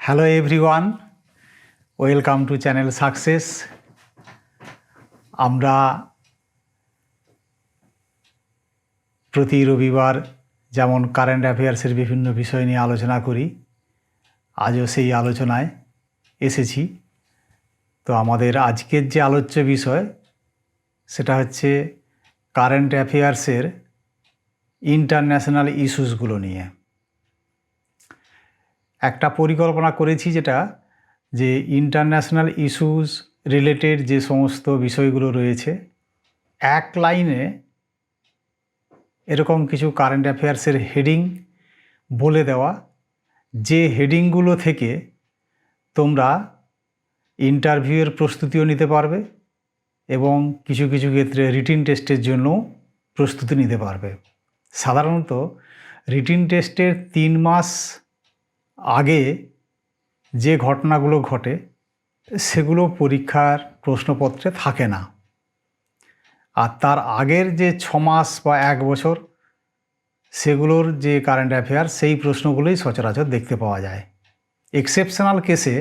Hello everyone, welcome to channel success. আমরা প্রতি রবিবার যেমন কারেন্ট অ্যাফেয়ার্সের বিভিন্ন বিষয় নিয়ে আলোচনা করি, আজও সেই আলোচনায় এসেছি। তো আমাদের আজকের যে আলোচ্য বিষয় সেটা হচ্ছে কারেন্ট অ্যাফেয়ার্সের ইন্টারন্যাশনাল ইস্যুসগুলো নিয়ে। একটা পরিকল্পনা করেছি যেটা যে ইন্টারন্যাশনাল ইস্যুস রিলেটেড যে সমস্ত বিষয়গুলো রয়েছে এক লাইনে এরকম কিছু কারেন্ট অ্যাফেয়ার্সের হেডিং বলে দেওয়া, যে হেডিংগুলো থেকে তোমরা ইন্টারভিউয়ের প্রস্তুতিও নিতে পারবে এবং কিছু কিছু ক্ষেত্রে রিটিন টেস্টের জন্য প্রস্তুতি নিতে পারবে। সাধারণত রিটিন টেস্টের 3 মাস আগে যে ঘটনাগুলো ঘটে সেগুলো পরীক্ষার প্রশ্নপত্রে থাকে না, আর তার আগের যে 6 মাস বা 1 বছর সেগুলোর যে কারেন্ট অ্যাফেয়ার সেই প্রশ্নগুলোই সচরাচর দেখতে পাওয়া যায়। এক্সেপশনাল কেসে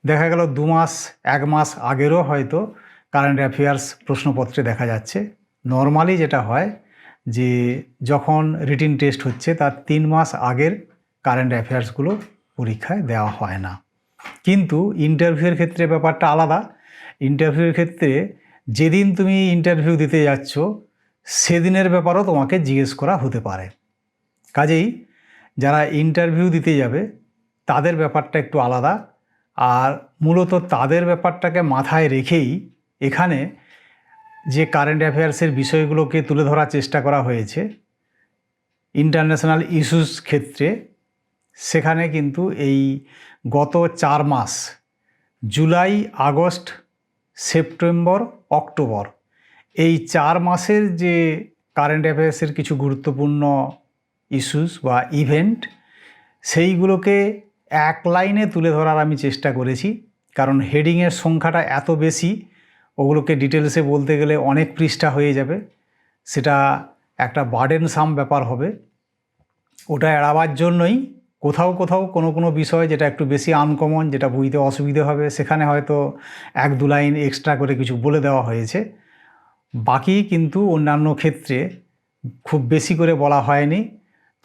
দেখা গেল 2 মাস 1 মাস আগেরও হয়তো কারেন্ট অ্যাফেয়ার্স প্রশ্নপত্রে দেখা যাচ্ছে। নর্মালি যেটা হয় যে যখন রিটিন টেস্ট হচ্ছে তার 3 মাস আগের কারেন্ট অ্যাফেয়ার্সগুলো পরীক্ষায় দেওয়া হয় না। কিন্তু ইন্টারভিউয়ের ক্ষেত্রে ব্যাপারটা আলাদা। ইন্টারভিউয়ের ক্ষেত্রে যেদিন তুমি ইন্টারভিউ দিতে যাচ্ছ সেদিনের ব্যাপারও তোমাকে জিজ্ঞেস করা হতে পারে। কাজেই যারা ইন্টারভিউ দিতে যাবে তাদের ব্যাপারটা একটু আলাদা, আর মূলত তাদের ব্যাপারটাকে মাথায় রেখেই এখানে যে কারেন্ট অ্যাফেয়ার্সের বিষয়গুলোকে তুলে ধরার চেষ্টা করা হয়েছে ইন্টারন্যাশনাল ইস্যুস ক্ষেত্রে। সেখানে কিন্তু এই গত 4 মাস জুলাই, আগস্ট, সেপ্টেম্বর, অক্টোবর এই 4 মাসের যে কারেন্ট অ্যাফেয়ার্সের কিছু গুরুত্বপূর্ণ ইস্যুস বা ইভেন্ট সেইগুলোকে এক লাইনে তুলে ধরার আমি চেষ্টা করেছি, কারণ হেডিংয়ের সংখ্যাটা এত বেশি, ওগুলোকে ডিটেলসে বলতে গেলে অনেক পৃষ্ঠা হয়ে যাবে, সেটা একটা বার্ডেনসাম ব্যাপার হবে। ওটা এড়াবার জন্যই কোথাও কোথাও কোনো বিষয় যেটা একটু বেশি আনকমন, যেটা বুঝতে অসুবিধে হবে, সেখানে হয়তো 1-2 লাইন এক্সট্রা করে কিছু বলে দেওয়া হয়েছে। বাকি কিন্তু অন্যান্য ক্ষেত্রে খুব বেশি করে বলা হয়নি,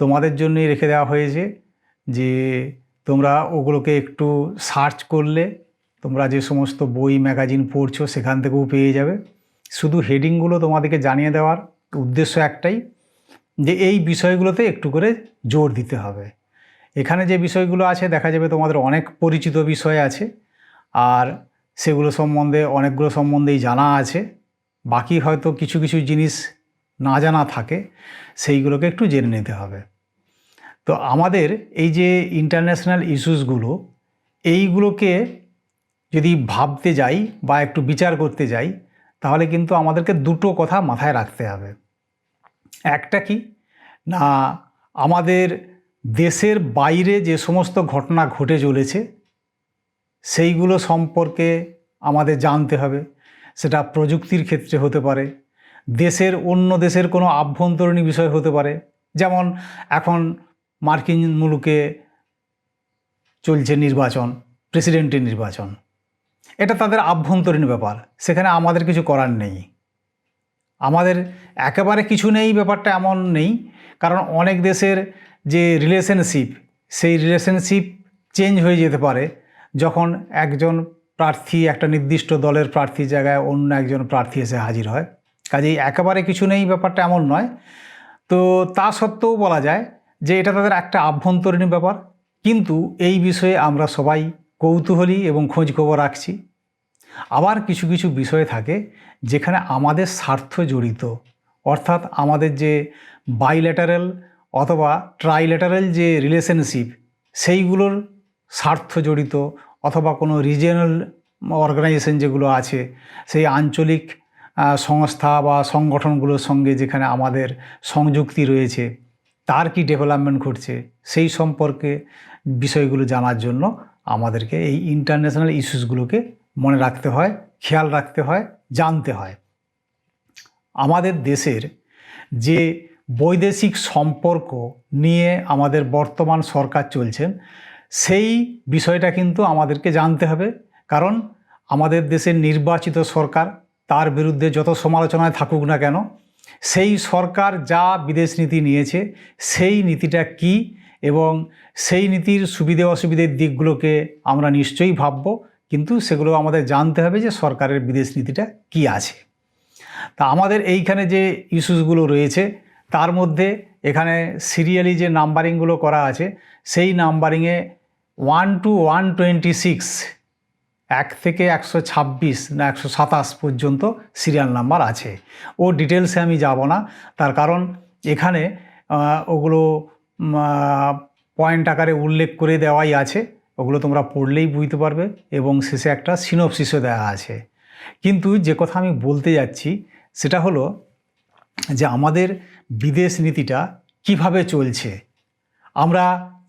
তোমাদের জন্যই রেখে দেওয়া হয়েছে যে তোমরা ওগুলোকে একটু সার্চ করলে তোমরা যে সমস্ত বই ম্যাগাজিন পড়ছো সেখান থেকেও পেয়ে যাবে। শুধু হেডিংগুলো তোমাদেরকে জানিয়ে দেওয়ার উদ্দেশ্য একটাই, যে এই বিষয়গুলোতে একটু করে জোর দিতে হবে। এখানে যে বিষয়গুলো আছে দেখা যাবে তোমাদের অনেক পরিচিত বিষয় আছে, আর সেগুলো সম্বন্ধে অনেকগুলো সম্বন্ধেই জানা আছে, বাকি হয়তো কিছু কিছু জিনিস না জানা থাকে, সেইগুলোকে একটু জেনে নিতে হবে। তো আমাদের এই যে ইন্টারন্যাশনাল ইস্যুসগুলো, এইগুলোকে যদি ভাবতে যাই বা একটু বিচার করতে যাই তাহলে কিন্তু আমাদেরকে দুটো কথা মাথায় রাখতে হবে। একটা কি না, আমাদের দেশের বাইরে যে সমস্ত ঘটনা ঘটে চলেছে সেইগুলো সম্পর্কে আমাদের জানতে হবে। সেটা প্রযুক্তির ক্ষেত্রে হতে পারে, দেশের অন্য দেশের কোনো আভ্যন্তরীণ বিষয় হতে পারে। যেমন এখন মার্কিন মুলুকে চলছে নির্বাচন, প্রেসিডেন্টের নির্বাচন, এটা তাদের আভ্যন্তরীণ ব্যাপার, সেখানে আমাদের কিছু করার নেই। আমাদের একেবারে কিছু নেই ব্যাপারটা এমন নেই, কারণ অনেক দেশের যে রিলেশনশিপ সেই রিলেশনশিপ চেঞ্জ হয়ে যেতে পারে যখন একজন প্রার্থী একটা নির্দিষ্ট দলের প্রার্থীর জায়গায় অন্য একজন প্রার্থী এসে হাজির হয়। কাজেই একেবারে কিছু নেই ব্যাপারটা এমন নয়। তো তা সত্ত্বেও বলা যায় যে এটা তাদের একটা আভ্যন্তরীণ ব্যাপার, কিন্তু এই বিষয়ে আমরা সবাই কৌতূহলী এবং খোঁজখবর রাখছি। আবার কিছু কিছু বিষয় থাকে যেখানে আমাদের স্বার্থ জড়িত, অর্থাৎ আমাদের যে বাইল্যাটারাল অথবা ট্রাইল্যাটারাল যে রিলেশনশিপ সেইগুলোর স্বার্থ জড়িত, অথবা কোনো রিজিয়নাল অর্গানাইজেশন যেগুলো আছে সেই আঞ্চলিক সংস্থা বা সংগঠনগুলোর সঙ্গে যেখানে আমাদের সংযুক্তি রয়েছে, তার কি ডেভেলপমেন্ট ঘটছে সেই সম্পর্কে বিষয়গুলো জানার জন্য আমাদেরকে এই ইন্টারন্যাশনাল ইস্যুসগুলোকে মনে রাখতে হয়, খেয়াল রাখতে হয়, জানতে হয়। আমাদের দেশের যে বৈদেশিক সম্পর্ক নিয়ে আমাদের বর্তমান সরকার চলছেন সেই বিষয়টা কিন্তু আমাদেরকে জানতে হবে, কারণ আমাদের দেশের নির্বাচিত সরকার, তার বিরুদ্ধে যত সমালোচনায় থাকুক না কেন, সেই সরকার যা বিদেশ নীতি নিয়েছে সেই নীতিটা কি, এবং সেই নীতির সুবিধে অসুবিধের দিকগুলোকে আমরা নিশ্চয়ই ভাবব, কিন্তু সেগুলো আমাদের জানতে হবে যে সরকারের বিদেশ নীতিটা কি আছে। তা আমাদের এইখানে যে ইস্যুসগুলো রয়েছে তার মধ্যে এখানে সিরিয়ালি যে নাম্বারিংগুলো করা আছে, সেই নাম্বারিংয়ে 1 to 126, 1 থেকে 126 না 127 পর্যন্ত সিরিয়াল নাম্বার আছে। ও ডিটেলসে আমি যাব না, তার কারণ এখানে ওগুলো পয়েন্ট আকারে উল্লেখ করে দেওয়াই আছে, ওগুলো তোমরা পড়লেই বুঝতে পারবে, এবং শেষে একটা সিনোপসিসও দেওয়া আছে। কিন্তু যে কথা আমি বলতে যাচ্ছি সেটা হলো যে আমাদের বিদেশ নীতিটা কিভাবে চলছে। আমরা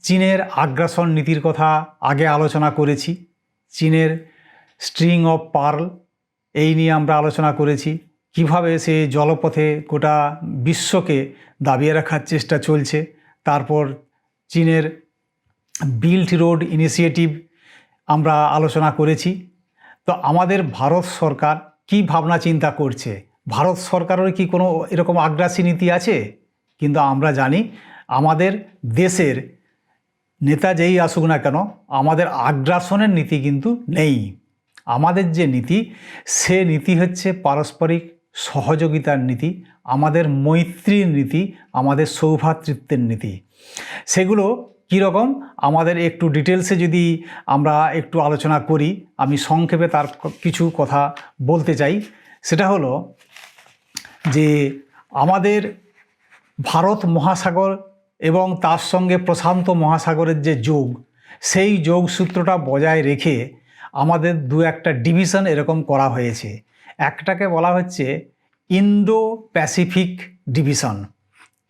চীনের আগ্রাসন নীতির কথা আগে আলোচনা করেছি, চীনের স্ট্রিং অফ পার্ল এই নিয়ে আমরা আলোচনা করেছি, কিভাবে সে জলপথে গোটা বিশ্বকে দাবিয়ে রাখার চেষ্টা চলছে। তারপর চীনের বিল্ট রোড ইনিশিয়েটিভ আমরা আলোচনা করেছি। তো আমাদের ভারত সরকার কি ভাবনা চিন্তা করছে, ভারত সরকারের কি কোনো এরকম আগ্রাসী নীতি আছে? কিন্তু আমরা জানি আমাদের দেশের নেতা যেই আসুক না কেন, আমাদের আগ্রাসনের নীতি কিন্তু নেই। আমাদের যে নীতি, সে নীতি হচ্ছে পারস্পরিক সহযোগিতার নীতি, আমাদের মৈত্রীর নীতি, আমাদের সৌভ্রাতৃত্বের নীতি। সেগুলো কীরকম আমাদের একটু ডিটেলসে যদি আমরা একটু আলোচনা করি, আমি সংক্ষেপে তার কিছু কথা বলতে চাই। সেটা হলো যে আমাদের ভারত মহাসাগর এবং তার সঙ্গে প্রশান্ত মহাসাগরের যে যোগ, সেই যোগসূত্রটা বজায় রেখে আমাদের দু একটা ডিভিশন এরকম করা হয়েছে। একটাকে বলা হচ্ছে Indo Pacific division.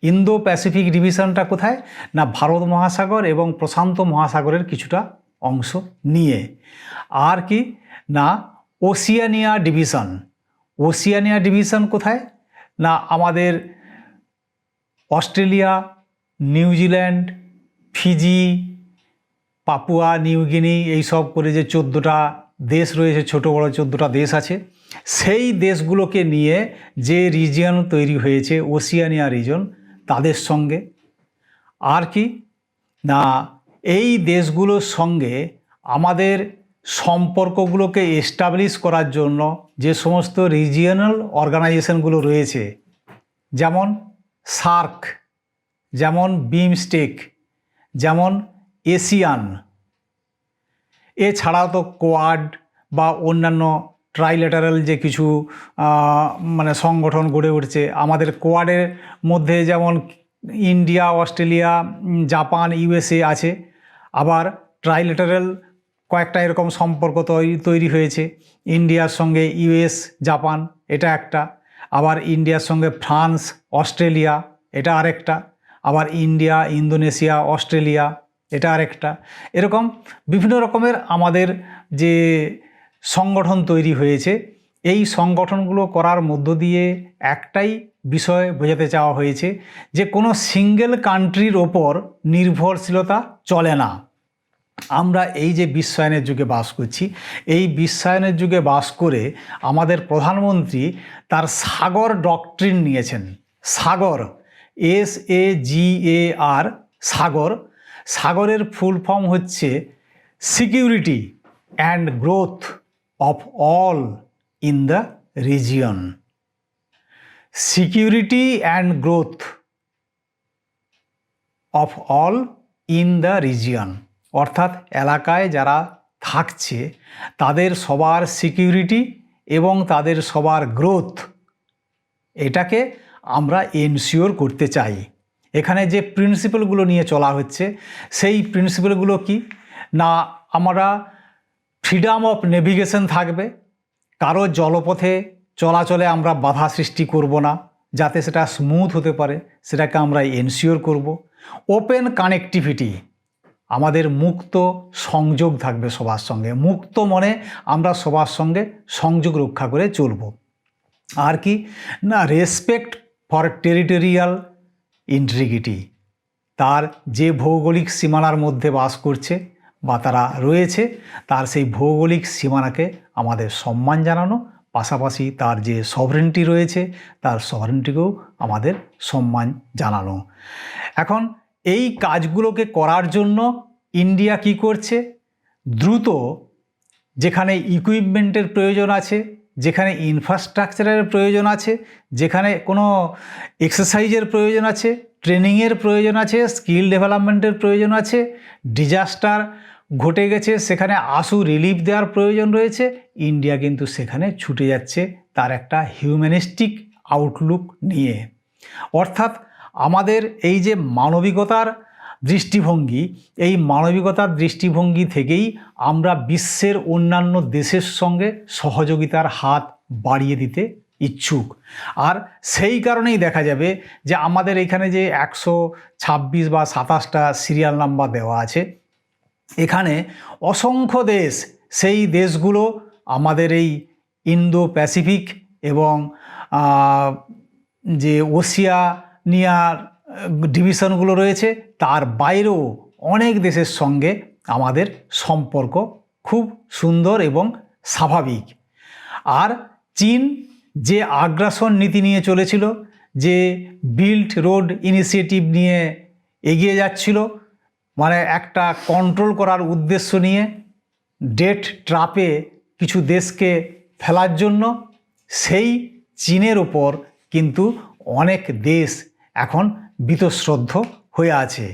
Indo Pacific ডিভিশনটা কোথায় না, ভারত মহাসাগর এবং প্রশান্ত মহাসাগরের কিছুটা অংশ নিয়ে। আর কি না, ওশিয়ানিয়া ডিভিশন। ওশিয়ানিয়া ডিভিশন কোথায় না, আমাদের Australia, New Zealand, Fiji, Papua New Guinea, এইসব করে যে 14টা দেশ রয়েছে, ছোট বড় 14টা দেশ আছে, সেই দেশগুলোকে নিয়ে যে রিজিয়ন তৈরি হয়েছে ওশিয়ানিয়া রিজন, তাদের সঙ্গে। আর কি না, এই দেশগুলোর সঙ্গে আমাদের সম্পর্কগুলোকে এস্টাবলিশ করার জন্য যে সমস্ত রিজিয়নাল অর্গানাইজেশনগুলো রয়েছে, যেমন সার্ক, যেমন বিমস্টেক, যেমন এশিয়ান, এছাড়াও তো কোয়াড বা অন্যান্য ট্রাইল্যাটারাল যে কিছু সংগঠন গড়ে উঠছে। আমাদের কোয়াডের মধ্যে যেমন ইন্ডিয়া, অস্ট্রেলিয়া, জাপান, ইউএসএ আছে। আবার ট্রাইল্যাটারাল কয়েকটা এরকম সম্পর্ক তৈরি হয়েছে, ইন্ডিয়ার সঙ্গে ইউএস, জাপান, এটা একটা। আবার ইন্ডিয়ার সঙ্গে ফ্রান্স, অস্ট্রেলিয়া, এটা আরেকটা। আবার ইন্ডিয়া, ইন্দোনেশিয়া, অস্ট্রেলিয়া, এটা আরেকটা। এরকম বিভিন্ন রকমের আমাদের যে সংগঠন তৈরি হয়েছে, এই সংগঠনগুলো করার মধ্য দিয়ে একটাই বিষয় বোঝাতে চাওয়া হয়েছে যে কোনো সিঙ্গেল কান্ট্রির ওপর নির্ভরশীলতা চলে না। আমরা এই যে বিশ্বায়নের যুগে বাস করছি, এই বিশ্বায়নের যুগে বাস করে আমাদের প্রধানমন্ত্রী তার সাগর ডক্ট্রিন নিয়েছেন। সাগর, SAGAR, সাগর। সাগরের ফুল ফর্ম হচ্ছে security and growth of all in the region. Security and growth of all in the region, অর্থাৎ এলাকায় যারা থাকছে তাদের সবার সিকিউরিটি এবং তাদের সবার গ্রোথ, এটাকে আমরা এনশিওর করতে চাই। এখানে যে প্রিন্সিপালগুলো নিয়ে চলা হচ্ছে, সেই প্রিন্সিপালগুলো কি না, আমরা ফ্রিডম অফ নেভিগেশন থাকবে, কারো জলপথে চলাচলে আমরা বাধা সৃষ্টি করব না, যাতে সেটা স্মুথ হতে পারে সেটাকে আমরা এনশিওর করব। ওপেন কানেক্টিভিটি, আমাদের মুক্ত সংযোগ থাকবে সবার সঙ্গে, মুক্ত মনে আমরা সবার সঙ্গে সংযোগ রক্ষা করে চলব। আর কি না, রেসপেক্ট ফর টেরিটোরিয়াল ইন্টিগ্রিটি, তার যে ভৌগোলিক সীমানার মধ্যে বাস করছে বা তারা রয়েছে, তার সেই ভৌগোলিক সীমানাকে আমাদের সম্মান জানানো, পাশাপাশি তার যে সভরেন্টি রয়েছে তার সভরেন্টিকেও আমাদের সম্মান জানানো। এখন এই কাজগুলোকে করার জন্য ইন্ডিয়া কি করছে? দ্রুত যেখানে ইকুইপমেন্টের প্রয়োজন আছে, যেখানে ইনফ্রাস্ট্রাকচারের প্রয়োজন আছে, যেখানে কোনো এক্সারসাইজের প্রয়োজন আছে, ট্রেনিংয়ের প্রয়োজন আছে, স্কিল ডেভেলপমেন্টের প্রয়োজন আছে, ডিজাস্টার ঘটে গেছে সেখানে আশু রিলিফ দেওয়ার প্রয়োজন রয়েছে, ইন্ডিয়া কিন্তু সেখানে ছুটে যাচ্ছে তার একটা হিউম্যানিস্টিক আউটলুক নিয়ে। অর্থাৎ আমাদের এই যে মানবিকতার দৃষ্টিভঙ্গি, এই মানবিকতার দৃষ্টিভঙ্গি থেকেই আমরা বিশ্বের অন্যান্য দেশের সঙ্গে সহযোগিতার হাত বাড়িয়ে দিতে ইচ্ছুক। আর সেই কারণেই দেখা যাবে যে আমাদের এখানে যে 126 বা 27টা সিরিয়াল নাম্বার দেওয়া আছে, এখানে অসংখ্য দেশ, সেই দেশগুলো আমাদের এই ইন্দো প্যাসিফিক এবং যে ওশিয়ানিয়ার ডিভিশনগুলো রয়েছে তার বাইরেও অনেক দেশের সঙ্গে আমাদের সম্পর্ক খুব সুন্দর এবং স্বাভাবিক। আর চীন যে আগ্রাসন নীতি নিয়ে চলেছিল, যে বিল্ট রোড ইনিশিয়েটিভ নিয়ে এগিয়ে যাচ্ছিল, মানে একটা কন্ট্রোল করার উদ্দেশ্য নিয়ে ডেট ট্র্যাপে কিছু দেশকে ফেলার জন্য, সেই চীনের ওপর কিন্তু অনেক দেশ এখন বীতশ্রদ্ধ হয়ে আছে।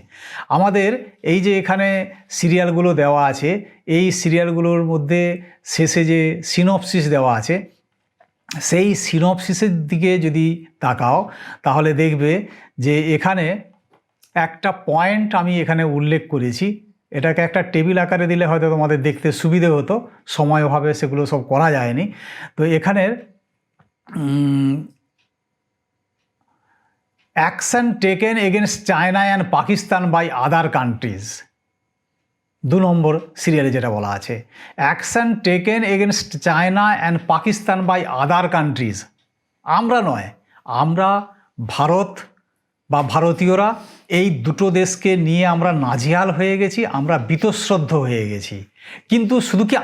আমাদের এই যে এখানে সিরিয়ালগুলো দেওয়া আছে, এই সিরিয়ালগুলোর মধ্যে শেষে যে সিনপসিস দেওয়া আছে, সেই সিনপসিসের দিকে যদি তাকাও তাহলে দেখবে যে এখানে একটা পয়েন্ট আমি এখানে উল্লেখ করেছি, এটাকে একটা টেবিল আকারে দিলে হয়তো তোমাদের দেখতে সুবিধে হতো, সময় অভাবে সেগুলো সব করা যায়নি। তো এখানের action taken against China and Pakistan by other countries, 2 number সিরিয়ালে যেটা বলা আছে, action taken against China and Pakistan by other countries. আমরা নয়, আমরা ভারত বা ভারতীয়রা এই দুটো দেশকে নিয়ে আমরা নাজেহাল হয়ে গেছি, আমরা বীতশ্রদ্ধ হয়ে গেছি। কিন্তু শুধু কি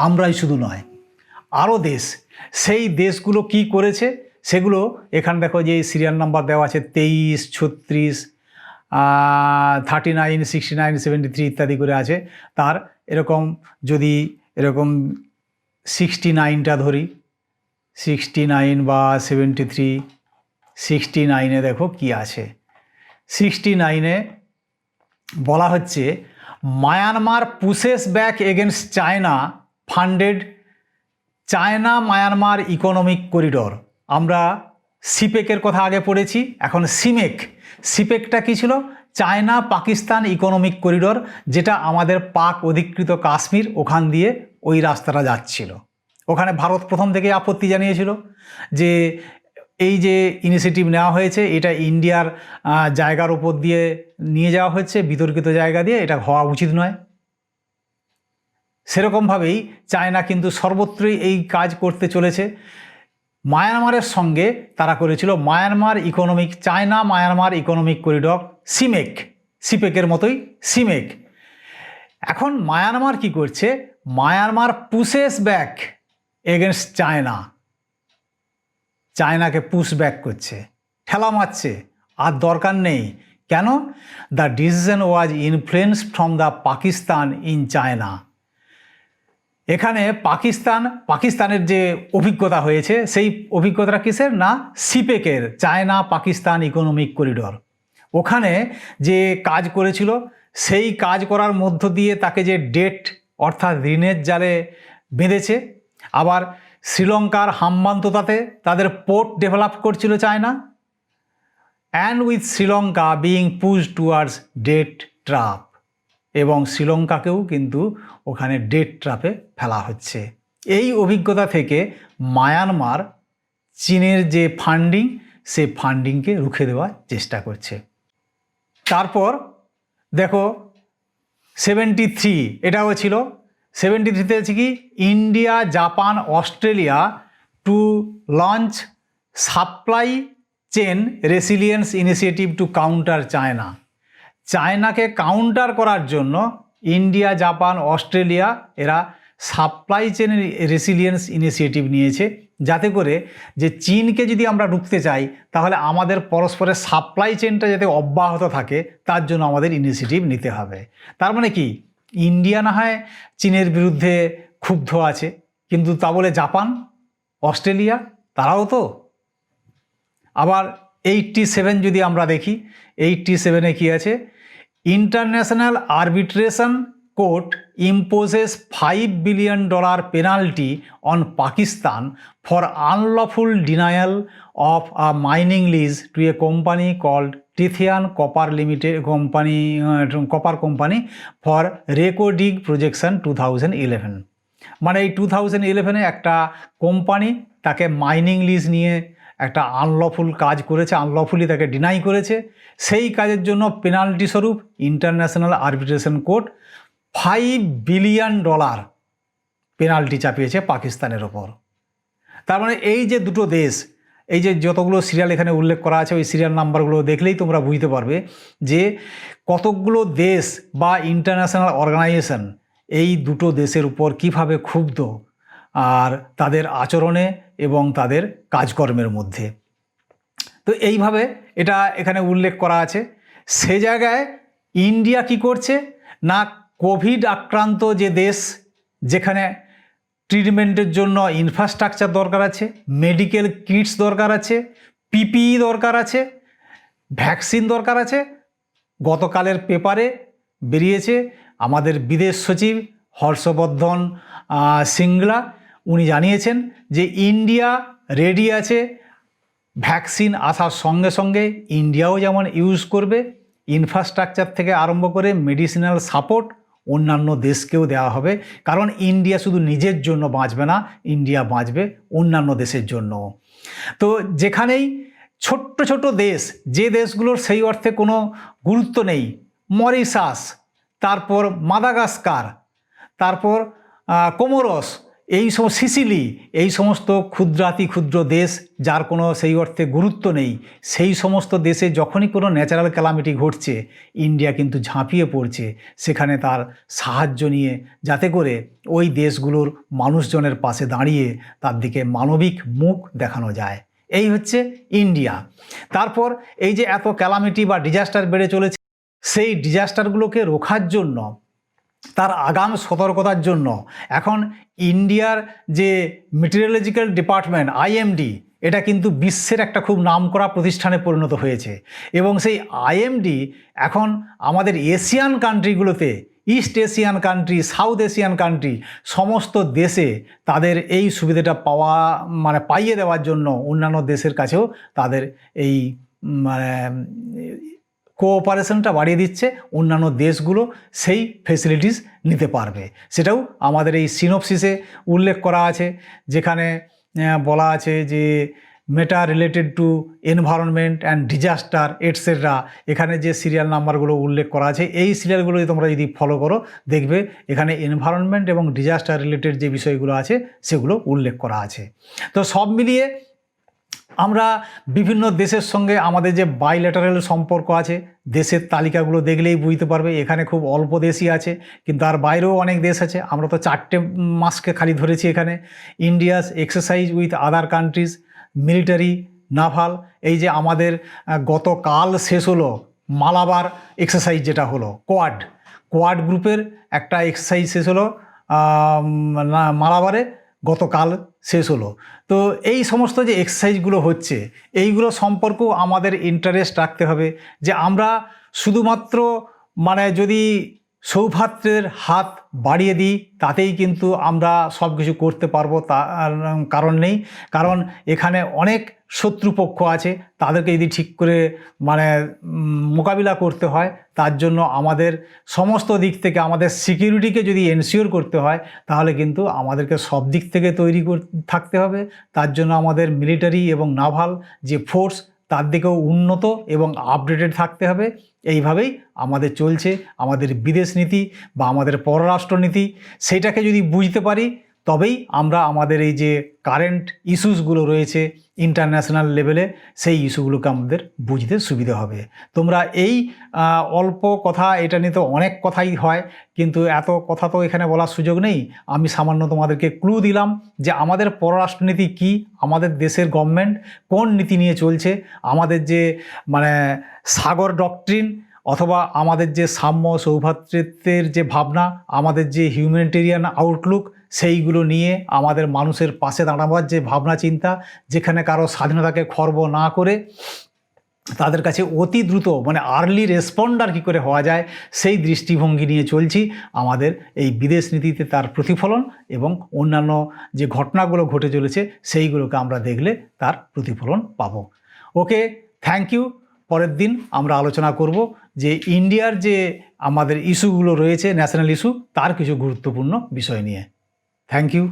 আমরাই শুধু নয়, আরও দেশ, সেই দেশগুলো কি করেছে সেগুলো এখানে দেখো যে সিরিয়াল নাম্বার দেওয়া আছে 23, 36, 39, 69, 73 ইত্যাদি করে আছে। তার এরকম যদি এরকম 69টা ধরি, 69 বা 73, 69-এ দেখো কি আছে। 69-এ বলা হচ্ছে Myanmar pushes back against China funded China Myanmar economic corridor. আমরা সিপেকের কথা আগে পড়েছি, এখন সিপেকটা কী ছিল? চায়না পাকিস্তান ইকোনমিক করিডর, যেটা আমাদের পাক অধিকৃত কাশ্মীর, ওখান দিয়ে ওই রাস্তাটা যাচ্ছিল। ওখানে ভারত প্রথম থেকে আপত্তি জানিয়েছিল যে এই যে ইনিশিয়েটিভ নেওয়া হয়েছে এটা ইন্ডিয়ার জায়গার ওপর দিয়ে নিয়ে যাওয়া হচ্ছে, বিতর্কিত জায়গা দিয়ে, এটা হওয়া উচিত নয়। সেরকমভাবেই চায়না কিন্তু সর্বত্রই এই কাজ করতে চলেছে। মায়ানমারের সঙ্গে তারা করেছিল চায়না মায়ানমার ইকোনমিক করিডর, সিপেকের মতোই সিমেক। এখন মায়ানমার কি করছে? মায়ানমার পুশেস ব্যাক এগেনস্ট চায়নাকে পুশ ব্যাক করছে, ঠেলা মারছে, আর দরকার নেই। কেন? The decision was influenced from the Pakistan in China. এখানে পাকিস্তানের যে অভিজ্ঞতা হয়েছে, সেই অভিজ্ঞতাটা কিসের? না, সিপেকের, চায়না পাকিস্তান ইকোনমিক করিডর। ওখানে যে কাজ করেছিল, সেই কাজ করার মধ্য দিয়ে তাকে যে ডেট অর্থাৎ ঋণের জালে বেঁধেছে। আবার শ্রীলঙ্কার হাম্বান্ততাতে তাদের পোর্ট ডেভেলপ করছিল China, and with Sri Lanka being push towards debt trap, এবং শ্রীলঙ্কাকেও কিন্তু ওখানে ডেট ট্র্যাপে ফেলা হচ্ছে। এই অভিজ্ঞতা থেকে মায়ানমার চীনের যে ফান্ডিং, সে ফান্ডিংকে রুখে দেওয়ার চেষ্টা করছে। তারপর দেখো 73, এটাও ছিল। 73-তে আছে কি? India, Japan, Australia to launch supply chain resilience initiative to counter China. চায়নাকে কাউন্টার করার জন্য ইন্ডিয়া, জাপান, অস্ট্রেলিয়া এরা সাপ্লাই চেন রেসিলিয়েন্স ইনিশিয়েটিভ নিয়েছে, যাতে করে যে চীনকে যদি আমরা রুখতে চাই তাহলে আমাদের পরস্পরের সাপ্লাই চেনটা যাতে অব্যাহত থাকে তার জন্য আমাদের ইনিশিয়েটিভ নিতে হবে। তার মানে কি, ইন্ডিয়া না হয় চীনের বিরুদ্ধে ক্ষুব্ধ আছে, কিন্তু তা বলে জাপান, অস্ট্রেলিয়া তারাও তো। আবার 87 যদি আমরা দেখি, 87-এ কী আছে, international arbitration court imposes $5 billion penalty on Pakistan for unlawful denial of a mining lease to a company called Tithian Copper Limited Copper Company for Reko Dig Projection 2011। মানে এই 2011-এ একটা কোম্পানি তাকে মাইনিং লিজ নিয়ে একটা unlawful কাজ করেছে, আনলফুলি তাকে deny করেছে, সেই কাজের জন্য পেনাল্টি স্বরূপ international arbitration court $5 billion penalty চাপিয়েছে পাকিস্তানের ওপর। তার মানে এই যে দুটো দেশ, এই যে যতগুলো সিরিয়াল এখানে উল্লেখ করা আছে, ওই সিরিয়াল নাম্বারগুলো দেখলেই তোমরা বুঝতে পারবে যে কতগুলো দেশ বা ইন্টারন্যাশনাল অর্গানাইজেশন এই দুটো দেশের উপর কিভাবে ক্ষুব্ধ আর তাদের আচরণে এবং তাদের কাজকর্মের মধ্যে। তো এইভাবে এটা এখানে উল্লেখ করা আছে। সে জায়গায় ইন্ডিয়া কি করছে না, কোভিড আক্রান্ত যে দেশ, যেখানে ট্রিটমেন্টের জন্য ইনফ্রাস্ট্রাকচার দরকার আছে, মেডিকেল কিটস দরকার আছে, পিপিই দরকার আছে, ভ্যাকসিন দরকার আছে, গতকালের পেপারে বেরিয়েছে আমাদের বিদেশ সচিব হর্ষবর্ধন সিংলা, উনি জানিয়েছেন যে ইন্ডিয়া রেডি আছে, ভ্যাকসিন আসার সঙ্গে সঙ্গে ইন্ডিয়াও যেমন ইউজ করবে, ইনফ্রাস্ট্রাকচার থেকে আরম্ভ করে মেডিসিনাল সাপোর্ট অন্যান্য দেশকেও দেওয়া হবে। কারণ ইন্ডিয়া শুধু নিজের জন্য বাঁচবে না, ইন্ডিয়া বাঁচবে অন্যান্য দেশের জন্য। তো যেখানেই ছোট্ট ছোট দেশ, যে দেশগুলোর সেই অর্থে কোনো গুরুত্ব নেই, মরিশাস, তারপর মাদাগাস্কার, তারপর কোমোরস, এই সমস্ত সিসিলি, এই সমস্ত ক্ষুদ্রাতি ক্ষুদ্র দেশ যার কোনো সেই অর্থে গুরুত্ব নেই, সেই সমস্ত দেশে যখনই কোনো ন্যাচারাল ক্যালামিটি ঘটছে ইন্ডিয়া কিন্তু ঝাঁপিয়ে পড়ছে সেখানে তার সাহায্য নিয়ে, যাতে করে ওই দেশগুলোর মানুষজনের পাশে দাঁড়িয়ে তার দিকে মানবিক মুখ দেখানো যায়। এই হচ্ছে ইন্ডিয়া। তারপর এই যে এত ক্যালামিটি বা ডিজাস্টার বেড়ে চলেছে, সেই ডিজাস্টারগুলোকে রোখার জন্য, তার আগাম সতর্কতার জন্য এখন ইন্ডিয়ার যে মেটেরিওলজিক্যাল ডিপার্টমেন্ট আইএমডি, এটা কিন্তু বিশ্বের একটা খুব নামকরা প্রতিষ্ঠানে পরিণত হয়েছে। এবং সেই আইএমডি এখন আমাদের এশিয়ান কান্ট্রিগুলোতে, east Asian country, south Asian country, সমস্ত দেশে তাদের এই সুবিধাটা পাইয়ে দেওয়ার জন্য অন্যান্য দেশের কাছেও তাদের এই কোঅপারেশনটা বাড়িয়ে দিচ্ছে। অন্যান্য দেশগুলো সেই ফেসিলিটিস নিতে পারবে। সেটাও আমাদের এই সিনোপসিসে উল্লেখ করা আছে, যেখানে বলা আছে যে matter related to environment and disaster etcetera. এখানে যে সিরিয়াল নাম্বারগুলো উল্লেখ করা আছে, এই সিরিয়ালগুলো তোমরা যদি ফলো করো দেখবে এখানে এনভায়রনমেন্ট এবং ডিজাস্টার রিলেটেড যে বিষয়গুলো আছে সেগুলো উল্লেখ করা আছে। তো সব মিলিয়ে আমরা বিভিন্ন দেশের সঙ্গে আমাদের যে বাইল্যাটারাল সম্পর্ক আছে, দেশের তালিকাগুলো দেখলেই বুঝতে পারবে এখানে খুব অল্প দেশই আছে, কিন্তু আর বাইরেও অনেক দেশ আছে। আমরা তো 4টে মাসকে খালি ধরেছি এখানে। India's exercise with other countries, military, naval. এই যে আমাদের গতকাল শেষ হলো মালাবার এক্সারসাইজ, যেটা হলো কোয়াড গ্রুপের একটা এক্সারসাইজ শেষ হলো মালাবারে, গতকাল শেষ হলো। তো এই সমস্ত যে এক্সারসাইজগুলো হচ্ছে, এইগুলো সম্পর্কেও আমাদের ইন্টারেস্ট রাখতে হবে যে আমরা শুধুমাত্র যদি সৌভাত্রের হাত বাড়িয়ে দিই তাতেই কিন্তু আমরা সব কিছু করতে পারবো, তার কারণ নেই। কারণ এখানে অনেক শত্রুপক্ষ আছে, তাদেরকে যদি ঠিক করে মোকাবিলা করতে হয়, তার জন্য আমাদের সমস্ত দিক থেকে আমাদের সিকিউরিটিকে যদি এনশিওর করতে হয়, তাহলে কিন্তু আমাদেরকে সব দিক থেকে তৈরি থাকতে হবে। তার জন্য আমাদের মিলিটারি এবং নাভাল যে ফোর্স, তার দিকেও উন্নত এবং আপডেটেড থাকতে হবে। এইভাবেই আমাদের চলছে আমাদের বিদেশ নীতি বা আমাদের পররাষ্ট্রনীতি। সেইটাকে যদি বুঝতে পারি তবেই আমরা আমাদের এই যে কারেন্ট ইস্যুসগুলো রয়েছে ইন্টারন্যাশনাল লেভেলে, সেই ইস্যুগুলোকে আমাদের বুঝতে সুবিধা হবে। তোমরা এই অল্প কথা, এটা নিয়ে তো অনেক কথাই হয়, কিন্তু এত কথা তো এখানে বলার সুযোগ নেই। আমি সামান্য তোমাদেরকে ক্লু দিলাম যে আমাদের পররাষ্ট্রনীতি কী, আমাদের দেশের গভর্নমেন্ট কোন নীতি নিয়ে চলছে, আমাদের যে মানে সাগর ডক্ট্রিন অথবা আমাদের যে সাম্য সৌভ্রাতৃত্বের যে ভাবনা, আমাদের যে হিউম্যানিটেরিয়ান আউটলুক, সেইগুলো নিয়ে আমাদের মানুষের পাশে দাঁড়াবার যে ভাবনা চিন্তা, যেখানে কারো স্বাধীনতাকে খর্ব না করে তাদের কাছে অতি দ্রুত মানে আর্লি রেসপন্ডার কী করে হওয়া যায়, সেই দৃষ্টিভঙ্গি নিয়ে চলছি। আমাদের এই বিদেশ নীতিতে তার প্রতিফলন এবং অন্যান্য যে ঘটনাগুলো ঘটে চলেছে সেইগুলোকে আমরা দেখলে তার প্রতিফলন পাবো। ওকে, থ্যাংক ইউ। পরের দিন আমরা আলোচনা করব যে ইন্ডিয়ার যে আমাদের ইস্যুগুলো রয়েছে, ন্যাশনাল ইস্যু, তার কিছু গুরুত্বপূর্ণ বিষয় নিয়ে। Thank you.